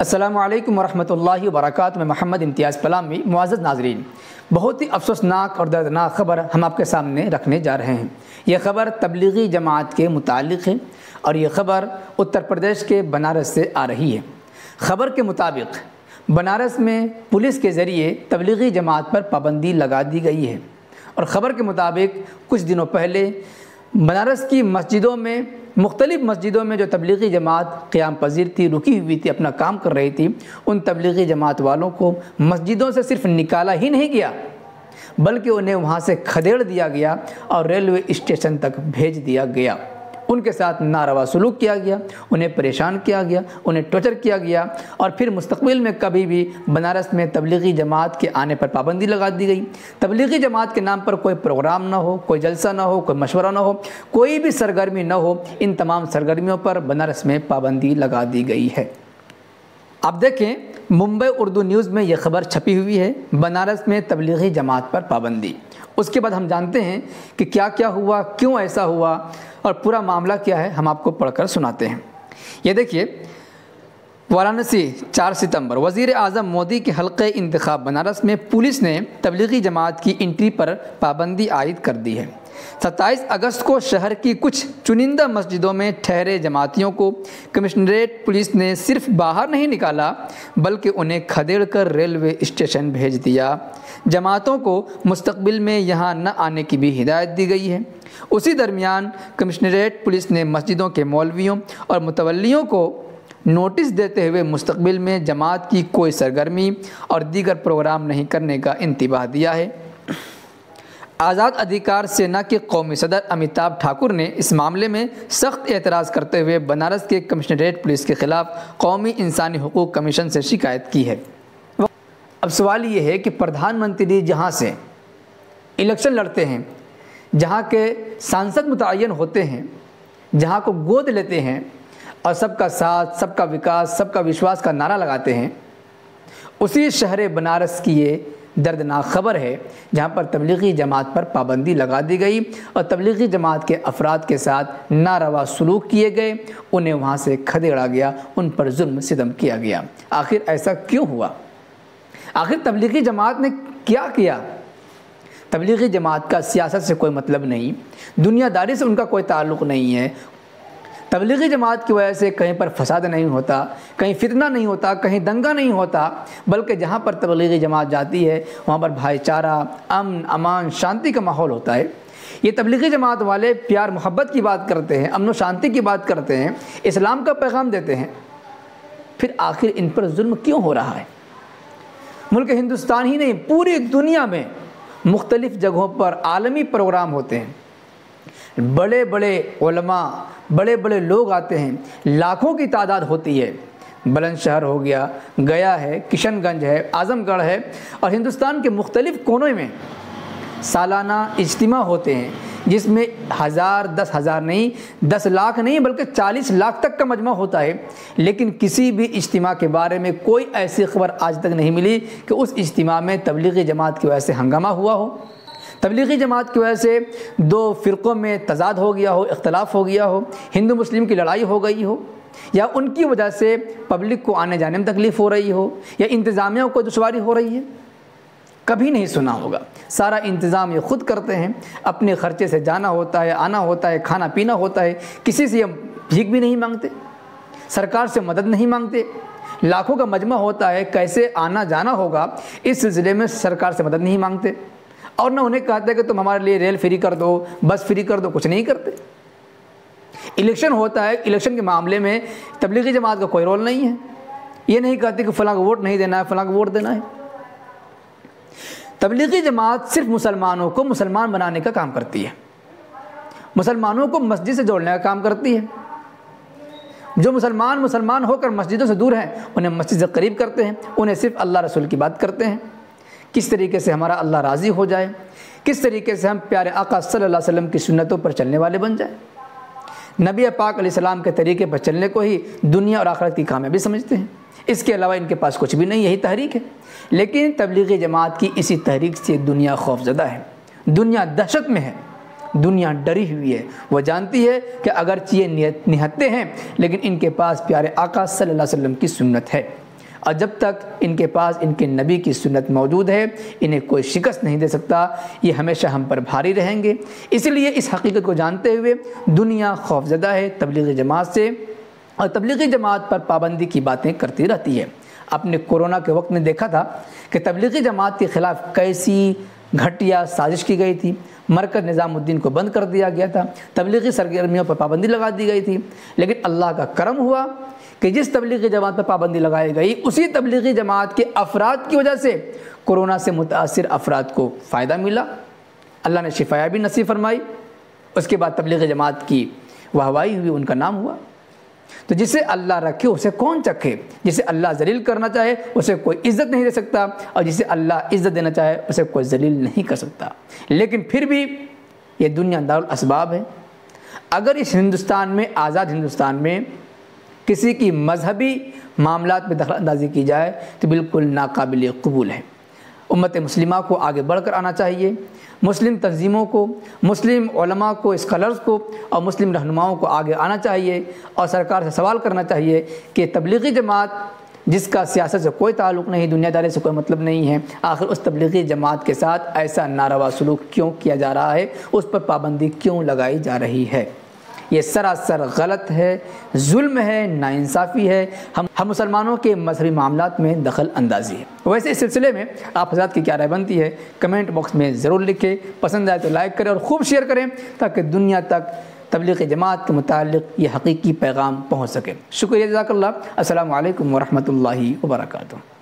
السلام علیکم ورحمۃ اللہ وبرکاتہ۔ میں محمد امتیاز پلامی۔ معزز ناظرین، بہت ہی افسوسناک اور دردناک خبر ہم آپ کے سامنے رکھنے جا رہے ہیں۔ یہ خبر تبلیغی جماعت کے متعلق ہے اور یہ خبر اتر پردیش کے بنارس سے آ رہی ہے۔ خبر کے مطابق بنارس میں پولیس کے ذریعے تبلیغی جماعت پر پابندی لگا دی گئی ہے، اور خبر کے مطابق کچھ دنوں پہلے بنارس کی مختلف مسجدوں میں جو تبلیغی جماعت قیام پذیر تھی، رکی ہوئی تھی، اپنا کام کر رہی تھی، ان تبلیغی جماعت والوں کو مسجدوں سے صرف نکالا ہی نہیں گیا بلکہ انہیں وہاں سے کھدیڑ دیا گیا اور ریلوے اسٹیشن تک بھیج دیا گیا۔ ان کے ساتھ ناروا سلوک کیا گیا، انہیں پریشان کیا گیا، انہیں ٹارچر کیا گیا، اور پھر مستقبل میں کبھی بھی بنارس میں تبلیغی جماعت کے آنے پر پابندی لگا دی گئی۔ تبلیغی جماعت کے نام پر کوئی پروگرام نہ ہو، کوئی جلسہ نہ ہو، کوئی مشورہ نہ ہو، کوئی بھی سرگرمی نہ ہو، ان تمام سرگرمیوں پر بنارس میں پابندی لگا دی گئی ہے۔ اب دیکھیں، ممبئی اردو نیوز میں یہ خبر چھپی ہوئی ہے، بنارس میں تبلیغی جماعت پر پابندی۔ اس کے بعد ہم جانتے ہیں کہ کیا کیا ہوا، کیوں ایسا ہوا اور پورا معاملہ کیا ہے، ہم آپ کو پڑھ کر سناتے ہیں۔ یہ دیکھیے، وارانسی 4 ستمبر، وزیر اعظم مودی کے حلقہ انتخاب بنارس میں پولیس نے تبلیغی جماعت کی انٹری پر پابندی عائد کر دی ہے۔ 27 اگست کو شہر کی کچھ چنندہ مسجدوں میں ٹھہرے جماعتیوں کو کمشنریٹ پولیس نے صرف باہر نہیں نکالا بلکہ انہیں کھدیڑ کر ریلوے اسٹیشن بھیج دیا۔ جماعتوں کو مستقبل میں یہاں نہ آنے کی بھی ہدایت دی گئی ہے۔ اسی درمیان کمشنریٹ پولیس نے مسجدوں کے مولویوں اور متولیوں کو نوٹس دیتے ہوئے مستقبل میں جماعت کی کوئی سرگرمی اور دیگر پروگرام نہیں کرنے کا انتباہ دیا ہے۔ آزاد ادھیکار سینا کے قومی صدر امیتابھ ٹھاکر نے اس معاملے میں سخت اعتراض کرتے ہوئے بنارس کے کمشنریٹ پولیس کے خلاف قومی انسانی حقوق کمیشن سے شکایت کی ہے۔ اب سوال یہ ہے کہ پردھان منتری جہاں سے الیکشن لڑتے ہیں، جہاں کے سانسد متعین ہوتے ہیں، جہاں کو گود لیتے ہیں اور سب کا ساتھ، سب کا وکاس، سب کا وشواس کا نعرہ لگاتے ہیں، اسی شہر بنارس کی یہ دردناک خبر ہے جہاں پر تبلیغی جماعت پر پابندی لگا دی گئی اور تبلیغی جماعت کے افراد کے ساتھ ناروا سلوک کیے گئے، انہیں وہاں سے کھدیڑا گیا، ان پر ظلم ستم کیا گیا۔ آخر ایسا کیوں ہوا؟ آخر تبلیغی جماعت نے کیا کیا؟ تبلیغی جماعت کا سیاست سے کوئی مطلب نہیں، دنیا داری سے ان کا کوئی تعلق نہیں ہے۔ تبلیغی جماعت کی وجہ سے کہیں پر فساد نہیں ہوتا، کہیں فتنہ نہیں ہوتا، کہیں دنگا نہیں ہوتا، بلکہ جہاں پر تبلیغی جماعت جاتی ہے وہاں پر بھائی چارہ، امن، امان، شانتی کا ماحول ہوتا ہے۔ یہ تبلیغی جماعت والے پیار محبت کی بات کرتے ہیں، امن و شانتی کی بات کرتے ہیں، اسلام کا پیغام دیتے ہیں، پھر آخر ان پر ظلم کیوں ہو رہا ہے؟ ملک ہندوستان ہی نہیں، پوری دنیا میں مختلف جگہوں پر عالمی پروگرام ہوتے ہیں، بڑے بڑے علماء، بڑے بڑے لوگ آتے ہیں، لاکھوں کی تعداد ہوتی ہے۔ بلند شہر ہو گیا، گیا ہے، کشن گنج ہے، اعظم گڑھ ہے، اور ہندوستان کے مختلف کونوں میں سالانہ اجتماع ہوتے ہیں جس میں 1000، 10,000 نہیں، 10 لاکھ نہیں بلکہ 40 لاکھ تک کا مجمع ہوتا ہے، لیکن کسی بھی اجتماع کے بارے میں کوئی ایسی خبر آج تک نہیں ملی کہ اس اجتماع میں تبلیغی جماعت کی وجہ سے ہنگامہ ہوا ہو، تبلیغی جماعت کی وجہ سے دو فرقوں میں تضاد ہو گیا ہو، اختلاف ہو گیا ہو، ہندو مسلم کی لڑائی ہو گئی ہو، یا ان کی وجہ سے پبلک کو آنے جانے میں تکلیف ہو رہی ہو، یا انتظامیہ کو دشواری ہو رہی ہے۔ کبھی نہیں سنا ہوگا۔ سارا انتظام یہ خود کرتے ہیں، اپنے خرچے سے جانا ہوتا ہے، آنا ہوتا ہے، کھانا پینا ہوتا ہے، کسی سے بھیک بھی نہیں مانگتے، سرکار سے مدد نہیں مانگتے، لاکھوں کا مجمع ہوتا ہے، کیسے آنا جانا ہوگا اس سلسلے میں سرکار سے مدد نہیں مانگتے، اور نہ انہیں کہتے کہ تم ہمارے لیے ریل فری کر دو، بس فری کر دو، کچھ نہیں کرتے۔ الیکشن ہوتا ہے، الیکشن کے معاملے میں تبلیغی جماعت کا کوئی رول نہیں ہے، یہ نہیں کہتے کہ فلاں کو ووٹ نہیں دینا ہے، فلاں کو ووٹ دینا ہے۔ تبلیغی جماعت صرف مسلمانوں کو مسلمان بنانے کا کام کرتی ہے، مسلمانوں کو مسجد سے جوڑنے کا کام کرتی ہے۔ جو مسلمان ہو کر مسجدوں سے دور ہیں انہیں مسجد سے قریب کرتے ہیں، انہیں صرف اللہ رسول کی بات کرتے ہیں، کس طریقے سے ہمارا اللہ راضی ہو جائے، کس طریقے سے ہم پیارے آقا صلی اللہ علیہ وسلم کی سنتوں پر چلنے والے بن جائیں۔ نبی پاک علیہ السلام کے طریقے پر چلنے کو ہی دنیا اور آخرت کی کامیابی سمجھتے ہیں، اس کے علاوہ ان کے پاس کچھ بھی نہیں، یہی تحریک ہے۔ لیکن تبلیغی جماعت کی اسی تحریک سے دنیا خوف زدہ ہے، دنیا دہشت میں ہے، دنیا ڈری ہوئی ہے۔ وہ جانتی ہے کہ اگرچہ یہ نہتے ہیں لیکن ان کے پاس پیارے آقا صلی اللہ علیہ وسلم کی سنت ہے۔ اور جب تک ان کے پاس ان کے نبی کی سنت موجود ہے انہیں کوئی شکست نہیں دے سکتا، یہ ہمیشہ ہم پر بھاری رہیں گے۔ اس لیے اس حقیقت کو جانتے ہوئے دنیا خوفزدہ ہے تبلیغی جماعت سے، اور تبلیغی جماعت پر پابندی کی باتیں کرتی رہتی ہے۔ اپنے کورونا کے وقت میں دیکھا تھا کہ تبلیغی جماعت کے خلاف کیسی گھٹیا سازش کی گئی تھی۔ مرکز نظام الدین کو بند کر دیا گیا تھا، تبلیغی سرگرمیوں پر پابندی لگا دی گئی تھی، لیکن اللہ کا کرم ہوا کہ جس تبلیغی جماعت پر پابندی لگائی گئی اسی تبلیغی جماعت کے افراد کی وجہ سے کورونا سے متاثر افراد کو فائدہ ملا، اللہ نے شفا بھی نصیب فرمائی، اس کے بعد تبلیغی جماعت کی واہوائی ہوئی، ان کا نام ہوا۔ تو جسے اللہ رکھے اسے کون چکھے، جسے اللہ ذلیل کرنا چاہے اسے کوئی عزت نہیں دے سکتا، اور جسے اللہ عزت دینا چاہے اسے کوئی ذلیل نہیں کر سکتا۔ لیکن پھر بھی یہ دنیا دارالاسباب ہے۔ اگر اس ہندوستان میں، آزاد ہندوستان میں کسی کی مذہبی معاملات میں دخل اندازی کی جائے تو بالکل ناقابل قبول ہے۔ امت مسلمہ کو آگے بڑھ کر آنا چاہیے، مسلم تنظیموں کو، مسلم علماء کو، اسکالرز کو اور مسلم رہنماؤں کو آگے آنا چاہیے اور سرکار سے سوال کرنا چاہیے کہ تبلیغی جماعت جس کا سیاست سے کوئی تعلق نہیں، دنیا داری سے کوئی مطلب نہیں ہے، آخر اس تبلیغی جماعت کے ساتھ ایسا ناروا سلوک کیوں کیا جا رہا ہے، اس پر پابندی کیوں لگائی جا رہی ہے؟ یہ سراسر غلط ہے، ظلم ہے، ناانصافی ہے، ہم مسلمانوں کے مذہبی معاملات میں دخل اندازی ہے۔ ویسے اس سلسلے میں آپ حضرات کی کیا رائے بنتی ہے کمنٹ باکس میں ضرور لکھیں، پسند آئے تو لائک کریں اور خوب شیئر کریں تاکہ دنیا تک تبلیغ جماعت کے متعلق یہ حقیقی پیغام پہنچ سکے۔ شکریہ، جزاک اللہ۔ السلام علیکم ورحمۃ اللہ وبرکاتہ۔